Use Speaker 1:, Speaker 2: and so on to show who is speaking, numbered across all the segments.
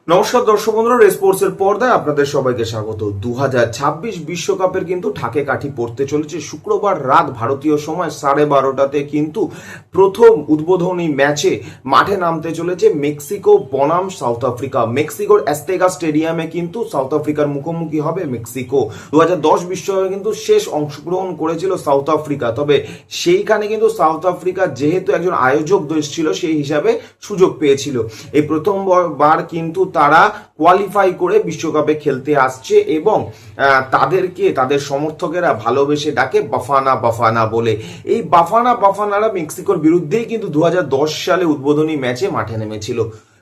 Speaker 1: নমস্কার দর্শক বন্ধুরা, স্পোর্টসের পর্দায় আপনাদের সবাইকে স্বাগত। 2026 বিশ্বকাপের কিন্তু ঠাকে কাঠি পড়তে চলেছে। শুক্রবার রাত ভারতীয় সময় 12:30টাতে কিন্তু প্রথম উদ্বোধনী ম্যাচে মাঠে নামতে চলেছে মেক্সিকো বনাম সাউথ আফ্রিকা। মেক্সিকোর অ্যাজতেকা স্টেডিয়ামে কিন্তু সাউথ আফ্রিকার মুখোমুখি হবে মেক্সিকো। 2010 বিশ্বকাপে কিন্তু শেষ অংশগ্রহণ করেছিল সাউথ আফ্রিকা, তবে সেইখানে কিন্তু সাউথ আফ্রিকা যেহেতু একজন আয়োজক দেশ ছিল সেই হিসাবে সুযোগ পেয়েছিল। এই প্রথমবার কিন্তু তারা কোয়ালিফাই করে বিশ্বকাপে খেলতে আসছে এবং তাদেরকে তাদের সমর্থকেরা ভালোবেসে ডাকে বাফানা বাফানা বলে। এই বাফানারা মেক্সিকোর বিরুদ্ধেই কিন্তু 2010 সালে উদ্বোধনী ম্যাচে মাঠে নেমেছিল।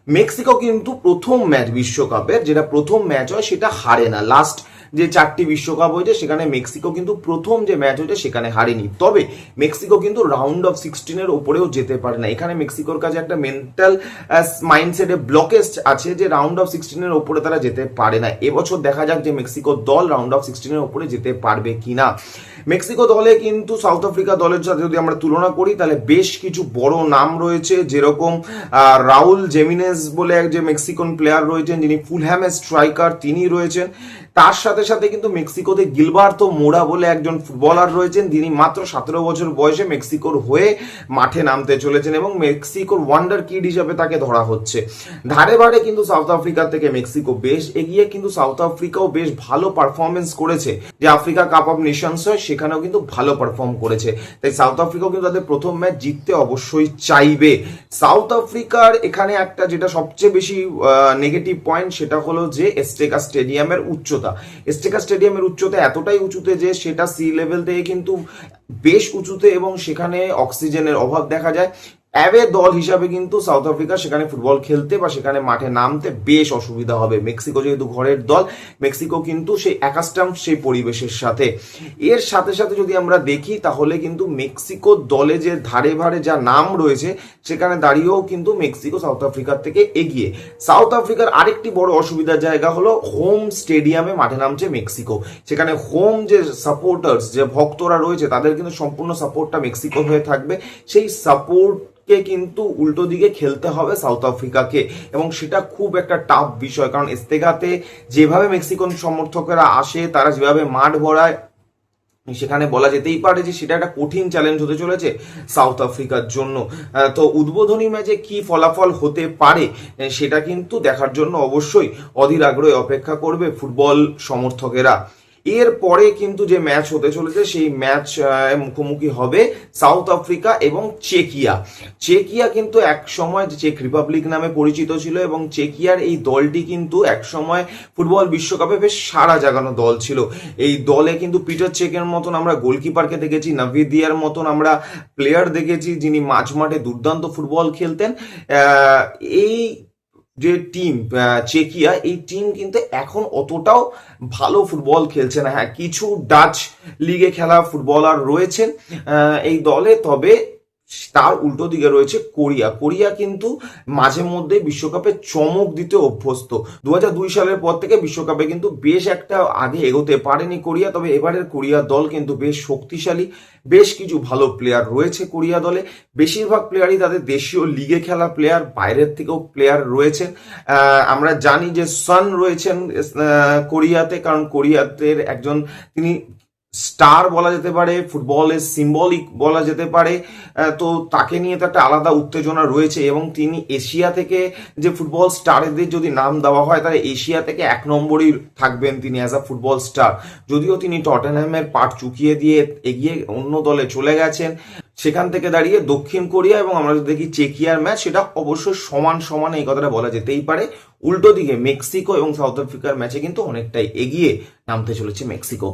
Speaker 1: মেক্সিকো কিন্তু প্রথম ম্যাচ বিশ্বকাপের, যেটা প্রথম ম্যাচ হয় সেটা হারে না। লাস্ট যে 4টি বিশ্বকাপ হয়েছে সেখানে মেক্সিকো কিন্তু প্রথম যে ম্যাচ হয়েছে সেখানে হারেনি। তবে মেক্সিকো কিন্তু রাউন্ড অফ 16-এর ওপরেও যেতে পারে না। এখানে মেক্সিকোর কাছে একটা মেন্টাল মাইন্ডসেটে ব্লকেজ আছে যে রাউন্ড অফ 16-এর ওপরে তারা যেতে পারে না। এবছর দেখা যাক যে মেক্সিকো দল রাউন্ড অফ 16-এর ওপরে যেতে পারবে কিনা। মেক্সিকো দলে কিন্তু সাউথ আফ্রিকা দলের সাথে যদি আমরা তুলনা করি তাহলে বেশ কিছু বড় নাম রয়েছে, যেরকম রাউল জেমিনেজ বলে এক যে মেক্সিকান প্লেয়ার রয়েছেন যিনি ফুলহ্যামের স্ট্রাইকার, তিনি রয়েছেন। তার সাথে সাথে কিন্তু মেক্সিকোতে গিলবার্তো মোরা বলে একজন ফুটবলার রয়েছেন, যিনি মাত্র 17 বছর বয়সে মেক্সিকোর হয়ে মাঠে নামতে চলেছেন এবং মেক্সিকোর ওয়ান্ডার কিড হিসাবে তাকে ধরা হচ্ছে। ধারে বারে কিন্তু সাউথ আফ্রিকা থেকে মেক্সিকো বেশ এগিয়ে, কিন্তু সাউথ আফ্রিকাও বেশ ভালো পারফরমেন্স করেছে। যে আফ্রিকা কাপ অফ নেশনস হয় সেখানেও কিন্তু ভালো পারফর্ম করেছে। তাই সাউথ আফ্রিকাও কিন্তু তাদের প্রথম ম্যাচ জিততে অবশ্যই চাইবে। সাউথ আফ্রিকার এখানে একটা যেটা সবচেয়ে বেশি নেগেটিভ পয়েন্ট সেটা হলো যে অ্যাজতেকা স্টেডিয়ামের উচ্চতা। অ্যাজতেকা স্টেডিয়ামের উচ্চতা এতটাই উঁচুতে যে সেটা সি লেভেল থেকে কিন্তু বেশ উঁচুতে এবং সেখানে অক্সিজেনের অভাব দেখা যায়। অ্যাওয়ে দল হিসাবে কিন্তু সাউথ আফ্রিকা সেখানে ফুটবল খেলতে বা সেখানে মাঠে নামতে বেশ অসুবিধা হবে। মেক্সিকো যেহেতু ঘরের দল, মেক্সিকো কিন্তু সেই অ্যাকাস্টাম সেই পরিবেশের সাথে। এর সাথে সাথে যদি আমরা দেখি তাহলে কিন্তু মেক্সিকো দলে যে ধারে ভারে যা নাম রয়েছে সেখানে দাঁড়িয়েও কিন্তু মেক্সিকো সাউথ আফ্রিকার থেকে এগিয়ে। সাউথ আফ্রিকার আরেকটি বড় অসুবিধার জায়গা হলো হোম স্টেডিয়ামে মাঠে নামছে মেক্সিকো। সেখানে হোম যে সাপোর্টার্স যে ভক্তরা রয়েছে তাদের কিন্তু সম্পূর্ণ সাপোর্টটা মেক্সিকো হয়ে থাকবে। সেই সাপোর্ট কে কিন্তু উল্টো দিকে খেলতে হবে সাউথ আফ্রিকাকে এবং সেটা খুব একটা টাফ বিষয়, কারণ অ্যাজতেকাতে যেভাবে মেক্সিকান সমর্থকেরা আসে, তারা যেভাবে মাঠ ভরায়, সেখানে বলা যেতেই পারে যে সেটা একটা কঠিন চ্যালেঞ্জ হতে চলেছে সাউথ আফ্রিকার জন্য। তো উদ্বোধনী ম্যাচে কি ফলাফল হতে পারে সেটা কিন্তু দেখার জন্য অবশ্যই অধীর আগ্রহে অপেক্ষা করবে ফুটবল সমর্থকেরা। এরপরে কিন্তু যে ম্যাচ হতে চলেছে সেই ম্যাচ মুখোমুখি হবে সাউথ আফ্রিকা এবং চেকিয়া কিন্তু এক সময় চেক রিপাবলিক নামে পরিচিত ছিল এবং চেকিয়ার এই দলটি কিন্তু এক সময় ফুটবল বিশ্বকাপে বেশ সাড়া জাগানো দল ছিল। এই দলে কিন্তু পিটার চেকের মতন আমরা গোলকিপারকে দেখেছি, নাভিদিয়ার মতন আমরা প্লেয়ার দেখেছি যিনি মাঝ মাঠে দুর্দান্ত ফুটবল খেলতেন। এই যে টিম চেকিয়া, এই টিম কিন্তু এখন অতটাও ভালো ফুটবল খেলছে না। হ্যাঁ, কিছু ডাচ লিগে খেলা ফুটবলার রয়েছেন এই দলে, তবে তার উল্টো দিকে রয়েছে কোরিয়া কিন্তু মাঝে মধ্যে বিশ্বকাপে চমক দিতে অভ্যস্ত। 2002 সালের পর থেকে বিশ্বকাপে কিন্তু বেশ একটা আগে এগোতে পারেনি কোরিয়া, তবে এবারের কোরিয়া দল কিন্তু বেশ শক্তিশালী। বেশ কিছু ভালো প্লেয়ার রয়েছে কোরিয়া দলে, বেশিরভাগ প্লেয়ারই তাদের দেশীয় লিগে খেলা প্লেয়ার, বাইরের থেকেও প্লেয়ার রয়েছেন। আমরা জানি যে সন রয়েছেন কোরিয়াতে, কারণ কোরিয়াতের একজন তিনি স্টার বলা যেতে পারে, ফুটবলের সিম্বলিক বলা যেতে পারে। তো তাকে নিয়ে তো একটা আলাদা উত্তেজনা রয়েছে এবং তিনি এশিয়া থেকে যে ফুটবল স্টারদের যদি নাম দেওয়া হয় তাহলে এশিয়া থেকে 1 নম্বরই থাকবেন তিনি অ্যাজ আ ফুটবল স্টার। যদিও তিনি টটেনহ্যামের পাট চুকিয়ে দিয়ে এগিয়ে অন্য দলে চলে গেছেন, সেখান থেকে দাঁড়িয়ে দক্ষিণ কোরিয়া এবং আমরা যদি দেখি চেকিয়ার ম্যাচ, সেটা অবশ্যই সমান এই কথাটা বলা যেতেই পারে। উল্টো দিকে মেক্সিকো এবং সাউথ আফ্রিকার ম্যাচে কিন্তু অনেকটাই এগিয়ে নামতে চলেছে মেক্সিকো।